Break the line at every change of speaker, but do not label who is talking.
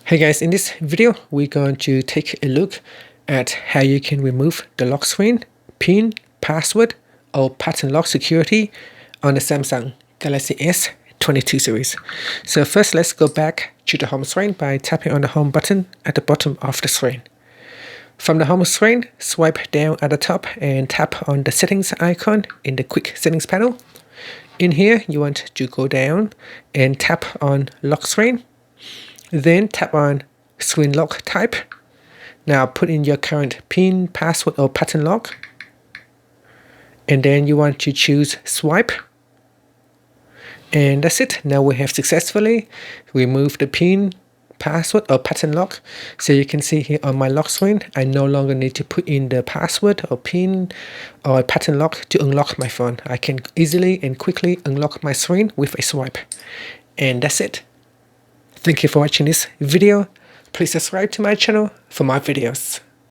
Hey guys, in this video, we're going to take a look at how you can remove the lock screen, PIN, password, or pattern lock security on the Samsung Galaxy S22 series. So first, let's go back to the home screen by tapping on the home button at the bottom of the screen. From the home screen, swipe down at the top and tap on the settings icon in the quick settings panel. In here, you want to go down and tap on lock screen. Then tap on screen lock type. Now put in your current PIN, password, or pattern lock. And then you want to choose swipe. And that's it. Now we have successfully removed the PIN, password, or pattern lock. So you can see here on my lock screen, I no longer need to put in the password or PIN or pattern lock to unlock my phone. I can easily and quickly unlock my screen with a swipe. And that's it. Thank you for watching this video. Please subscribe to my channel for more videos.